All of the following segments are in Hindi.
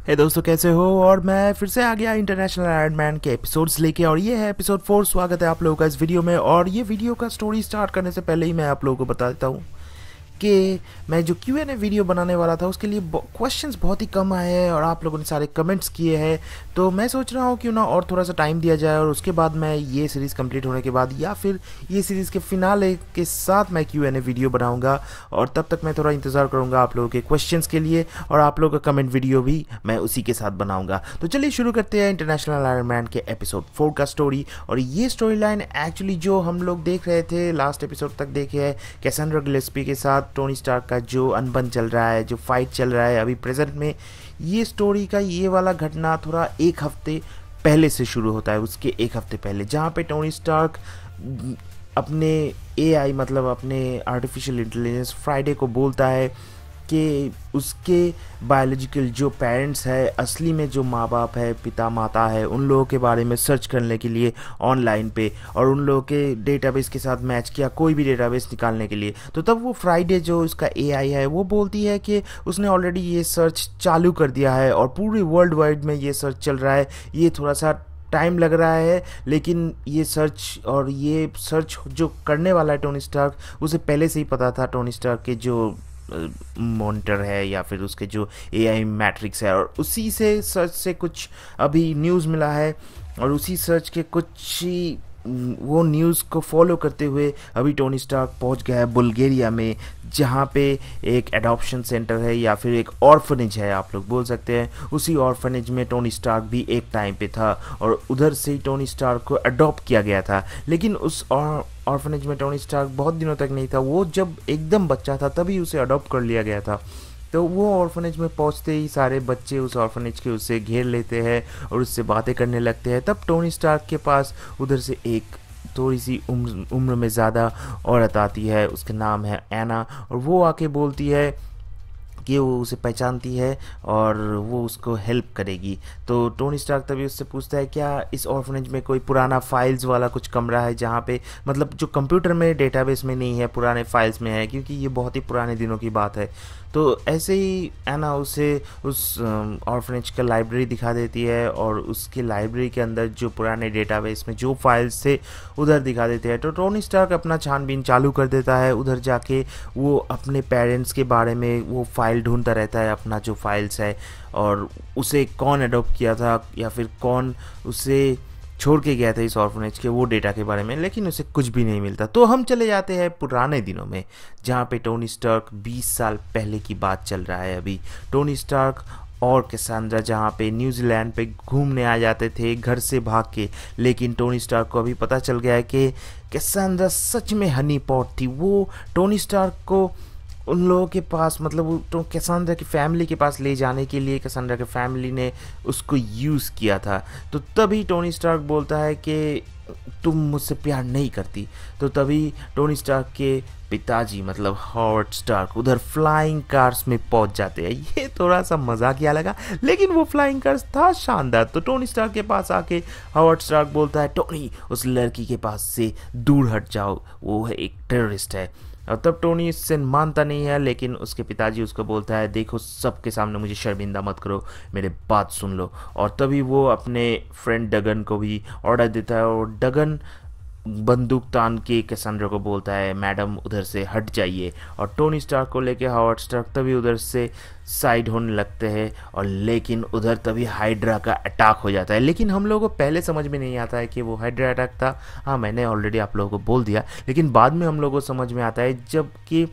हे दोस्तों, कैसे हो? और मैं फिर से आ गया इंटरनेशनल आयरन मैन के एपिसोड्स लेके, और ये है एपिसोड 4। स्वागत है आप लोगों का इस वीडियो में। और ये वीडियो का स्टोरी स्टार्ट करने से पहले ही मैं आप लोगों को बता देता हूँ कि मैं जो Q&A वीडियो बनाने वाला था उसके लिए क्वेश्चंस बहुत ही कम आए हैं और आप लोगों ने सारे कमेंट्स किए हैं। तो मैं सोच रहा हूँ क्यों ना और थोड़ा सा टाइम दिया जाए, और उसके बाद मैं ये सीरीज़ कंप्लीट होने के बाद या फिर ये सीरीज़ के फिनाले के साथ मैं Q&A वीडियो बनाऊँगा। और तब तक मैं थोड़ा इंतज़ार करूँगा आप लोगों के क्वेश्चंस के लिए, और आप लोगों का कमेंट वीडियो भी मैं उसी के साथ बनाऊँगा। तो चलिए शुरू करते हैं इंटरनेशनल आयरन मैन के एपिसोड 4 का स्टोरी। और ये स्टोरी लाइन एक्चुअली जो हम लोग देख रहे थे लास्ट एपिसोड तक देखे है, कैसेंड्रा गिलेस्पी के साथ टोनी स्टार्क का जो अनबन चल रहा है, जो फाइट चल रहा है अभी प्रेजेंट में, ये स्टोरी का ये वाला घटना थोड़ा एक हफ्ते पहले से शुरू होता है। उसके एक हफ्ते पहले जहाँ पे टोनी स्टार्क अपने एआई मतलब अपने आर्टिफिशियल इंटेलिजेंस फ्राइडे को बोलता है कि उसके बायोलॉजिकल जो पेरेंट्स है, असली में जो माँ बाप है, पिता माता है, उन लोगों के बारे में सर्च करने के लिए ऑनलाइन पे, और उन लोगों के डेटाबेस के साथ मैच किया कोई भी डेटाबेस निकालने के लिए। तो तब वो फ्राइडे जो इसका एआई है वो बोलती है कि उसने ऑलरेडी ये सर्च चालू कर दिया है और पूरे वर्ल्ड वाइड में ये सर्च चल रहा है। ये थोड़ा सा टाइम लग रहा है, लेकिन ये सर्च जो करने वाला है टोनी स्टार्क, उसे पहले से ही पता था। टोनी स्टार्क के जो मॉनिटर है या फिर उसके जो एआई मैट्रिक्स है, और उसी से सर्च से कुछ अभी न्यूज़ मिला है, और उसी सर्च के कुछ ही वो न्यूज़ को फॉलो करते हुए अभी टोनी स्टार्क पहुंच गया है बुल्गारिया में, जहाँ पे एक एडॉप्शन सेंटर है या फिर एक ऑर्फनेज है, आप लोग बोल सकते हैं। उसी ऑर्फनेज में टोनी स्टार्क भी एक टाइम पे था, और उधर से ही टोनी स्टार्क को अडॉप्ट किया गया था। लेकिन उस ऑर्फनेज में टोनी स्टार्क बहुत दिनों तक नहीं था। वो जब एकदम बच्चा था तभी उसे अडॉप्ट कर लिया गया था। तो वो ऑर्फनेज में पहुंचते ही सारे बच्चे उस ऑर्फनेज के उससे घेर लेते हैं और उससे बातें करने लगते हैं। तब टोनी स्टार्क के पास उधर से एक थोड़ी सी उम्र में ज़्यादा औरत आती है, उसका नाम है एना, और वो आके बोलती है कि वो उसे पहचानती है और वो उसको हेल्प करेगी। तो टोनी स्टार्क तभी उससे पूछता है क्या इस ऑर्फनेज में कोई पुराना फाइल्स वाला कुछ कमरा है, जहाँ पे मतलब जो कंप्यूटर में डेटाबेस में नहीं है, पुराने फाइल्स में है, क्योंकि ये बहुत ही पुराने दिनों की बात है। तो ऐसे ही एना उसे उस ऑर्फनेज का लाइब्रेरी दिखा देती है, और उसके लाइब्रेरी के अंदर जो पुराने डेटाबेस में जो फाइल्स थे उधर दिखा देते हैं। तो टोनी स्टार्क अपना छानबीन चालू कर देता है। उधर जाके वो अपने पेरेंट्स के बारे में वो फाइल ढूंढता रहता है, अपना जो फाइल्स है, और उसे कौन अडॉप्ट किया था या फिर कौन उसे छोड़ के गया था इस ऑर्फनेज के, वो डेटा के बारे में, लेकिन उसे कुछ भी नहीं मिलता। तो हम चले जाते हैं पुराने दिनों में, जहाँ पे टोनी स्टार्क 20 साल पहले की बात चल रहा है। अभी टोनी स्टार्क और कैसेंड्रा जहाँ पे न्यूजीलैंड पे घूमने आ जाते थे घर से भाग के, लेकिन टोनी स्टार्क को अभी पता चल गया है कि कैसेंड्रा सच में हनी पॉट थी। वो टोनी स्टार्क को उन लोगों के पास मतलब तो कैसेंड्रा की फैमिली के पास ले जाने के लिए कैसेंड्रा की फैमिली ने उसको यूज़ किया था। तो तभी टोनी स्टार्क बोलता है कि तुम मुझसे प्यार नहीं करती। तो तभी टोनी स्टार्क के पिताजी मतलब हॉवर्ड स्टार्क उधर फ्लाइंग कार्स में पहुंच जाते हैं। ये थोड़ा सा मजाकिया लगा, लेकिन वो फ्लाइंग कार्स था शानदार। तो टोनी स्टार्क के पास आके हॉवर्ड स्टार्क बोलता है, टोनी उस लड़की के पास से दूर हट जाओ, वो है एक टेररिस्ट है। और तब टोनी इससे मानता नहीं है, लेकिन उसके पिताजी उसको बोलता है, देखो सबके सामने मुझे शर्मिंदा मत करो, मेरे बात सुन लो। और तभी वो अपने फ्रेंड डगन को भी ऑर्डर देता है, और डगन बंदूक तान के कैसेंड्रा को बोलता है, मैडम उधर से हट जाइए। और टोनी स्टार्क को लेके हॉवर्ड स्टार्क तभी उधर से साइड होने लगते हैं, और लेकिन उधर तभी हाइड्रा का अटैक हो जाता है। लेकिन हम लोगों को पहले समझ में नहीं आता है कि वो हाइड्रा अटैक था। हाँ, मैंने ऑलरेडी आप लोगों को बोल दिया, लेकिन बाद में हम लोगों को समझ में आता है, जबकि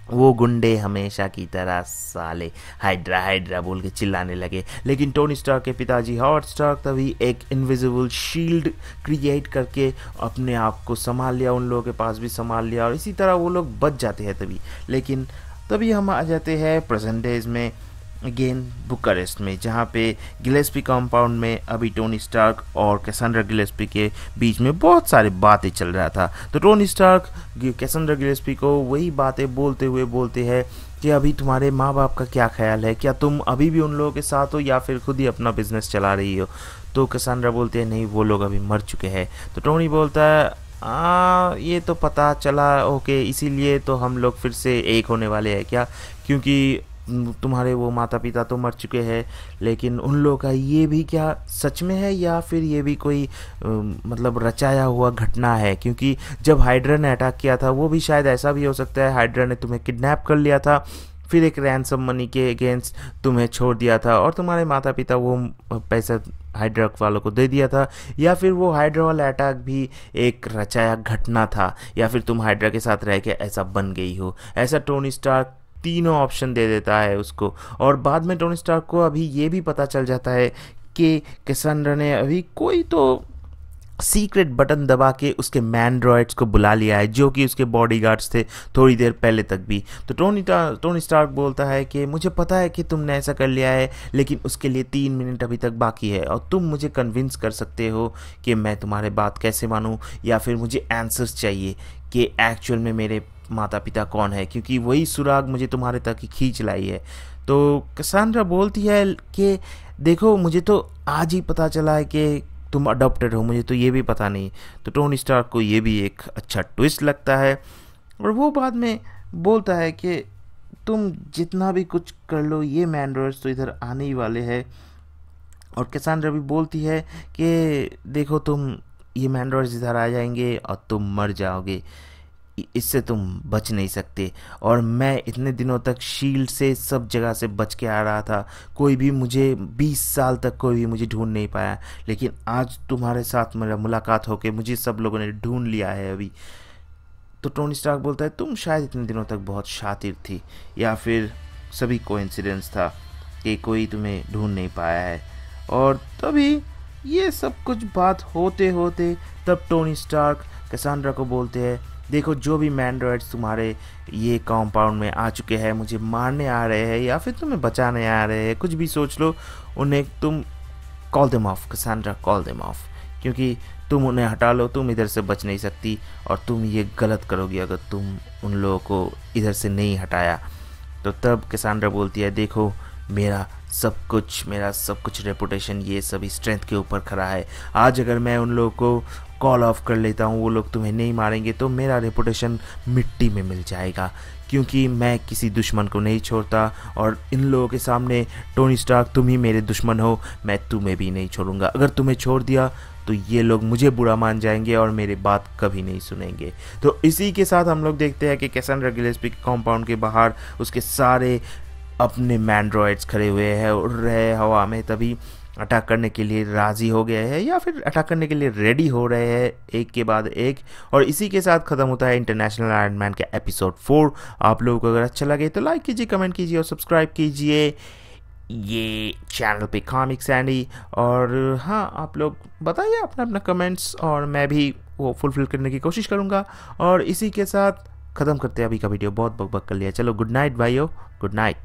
वो गुंडे हमेशा की तरह साले हाइड्रा हाइड्रा बोल के चिल्लाने लगे। लेकिन टोनी स्टार्क के पिताजी हॉवर्ड स्टार्क तभी एक इनविजिबल शील्ड क्रिएट करके अपने आप को संभाल लिया, उन लोगों के पास भी संभाल लिया, और इसी तरह वो लोग बच जाते हैं तभी। लेकिन तभी हम आ जाते हैं प्रेजेंट डेज में अगेन बुकारेस्ट में, जहाँ पे गिलेस्पी कंपाउंड में अभी टोनी स्टार्क और कैसेंड्रा गिलेस्पी के बीच में बहुत सारी बातें चल रहा था। तो टोनी स्टार्क कैसेंड्रा गिलेस्पी को वही बातें बोलते हुए बोलते हैं कि अभी तुम्हारे माँ बाप का क्या ख्याल है, क्या तुम अभी भी उन लोगों के साथ हो या फिर खुद ही अपना बिजनेस चला रही हो। तो कैसेंड्रा बोलते हैं, नहीं, वो लोग अभी मर चुके हैं। तो टोनी बोलता है, ये तो पता चला, ओके, इसीलिए तो हम लोग फिर से एक होने वाले हैं क्या, क्योंकि तुम्हारे वो माता पिता तो मर चुके हैं, लेकिन उन लोगों का ये भी क्या सच में है या फिर ये भी कोई मतलब रचाया हुआ घटना है? क्योंकि जब हाइड्रा ने अटैक किया था वो भी शायद ऐसा भी हो सकता है, हाइड्रा ने तुम्हें किडनैप कर लिया था, फिर एक रैंसम मनी के अगेंस्ट तुम्हें छोड़ दिया था और तुम्हारे माता पिता वो पैसा हाइड्रा वालों को दे दिया था, या फिर वो हाइड्रा वाला अटैक भी एक रचाया घटना था, या फिर तुम हाइड्रा के साथ रह के ऐसा बन गई हो। ऐसा टोनी स्टार्क तीनों ऑप्शन दे देता है उसको। और बाद में टोनी स्टार्क को अभी ये भी पता चल जाता है कि कैसेंड्रा ने अभी कोई तो सीक्रेट बटन दबा के उसके मैंड्रॉइड्स को बुला लिया है, जो कि उसके बॉडीगार्ड्स थे थोड़ी देर पहले तक भी। तो टोनी स्टार्क बोलता है कि मुझे पता है कि तुमने ऐसा कर लिया है, लेकिन उसके लिए 3 मिनट अभी तक बाकी है और तुम मुझे कन्विंस कर सकते हो कि मैं तुम्हारे बात कैसे मानूं, या फिर मुझे आंसर्स चाहिए कि एक्चुअल में मेरे माता पिता कौन है, क्योंकि वही सुराग मुझे तुम्हारे तक ही खींच लाई है। तो कैसेंड्रा बोलती है कि देखो मुझे तो आज ही पता चला है कि तुम अडॉप्टेड हो, मुझे तो ये भी पता नहीं। तो टोनी स्टार्क को ये भी एक अच्छा ट्विस्ट लगता है और वो बाद में बोलता है कि तुम जितना भी कुछ कर लो ये मैंड्रॉइड्स तो इधर आने ही वाले हैं। और कैसेंड्रा भी बोलती है कि देखो तुम ये मैंड्रॉइड्स इधर आ जाएंगे और तुम मर जाओगे, इससे तुम बच नहीं सकते। और मैं इतने दिनों तक शील्ड से सब जगह से बच के आ रहा था, कोई भी मुझे 20 साल तक कोई भी मुझे ढूंढ नहीं पाया, लेकिन आज तुम्हारे साथ मेरा मुलाकात होके मुझे सब लोगों ने ढूंढ लिया है अभी। तो टोनी स्टार्क बोलता है तुम शायद इतने दिनों तक बहुत शातिर थी, या फिर सभी कोइंसिडेंस था कि कोई तुम्हें ढूंढ नहीं पाया है। और तभी ये सब कुछ बात होते होते तब टोनी स्टार्क कैसेंड्रा को बोलते हैं देखो जो भी मैंड्रॉइड्स तुम्हारे ये कंपाउंड में आ चुके हैं, मुझे मारने आ रहे हैं या फिर तुम्हें बचाने आ रहे हैं, कुछ भी सोच लो, उन्हें तुम call them of Cassandra, call them of, क्योंकि तुम उन्हें हटा लो, तुम इधर से बच नहीं सकती और तुम ये गलत करोगी अगर तुम उन लोगों को इधर से नहीं हटाया। तो तब कैसेंड्रा बोलती है देखो मेरा सब कुछ रेपुटेशन ये सभी स्ट्रेंथ के ऊपर खड़ा है, आज अगर मैं उन लोगों को कॉल ऑफ कर लेता हूँ, वो लोग तुम्हें नहीं मारेंगे तो मेरा रेपुटेशन मिट्टी में मिल जाएगा, क्योंकि मैं किसी दुश्मन को नहीं छोड़ता और इन लोगों के सामने टोनी स्टार्क तुम ही मेरे दुश्मन हो, मैं तुम्हें भी नहीं छोड़ूंगा, अगर तुम्हें छोड़ दिया तो ये लोग मुझे बुरा मान जाएंगे और मेरी बात कभी नहीं सुनेंगे। तो इसी के साथ हम लोग देखते हैं कि कैसेंड्रा गिलेस्पी के कॉम्पाउंड के बाहर उसके सारे अपने मैंड्रॉइड्स खड़े हुए हैं, उड़ रहे हवा में, तभी अटैक करने के लिए राज़ी हो गए हैं या फिर अटैक करने के लिए रेडी हो रहे हैं एक के बाद एक। और इसी के साथ ख़त्म होता है इंटरनेशनल आयरन मैन का एपिसोड 4। आप लोगों को अगर अच्छा लगे तो लाइक कीजिए, कमेंट कीजिए और सब्सक्राइब कीजिए ये चैनल पे कॉमिक सैंडी। और हाँ, आप लोग बताइए अपना अपना कमेंट्स और मैं भी वो फुलफिल करने की कोशिश करूँगा। और इसी के साथ ख़त्म करते हैं अभी का वीडियो, बहुत बक बक कर लिया, चलो गुड नाइट भाइयों, गुड नाइट।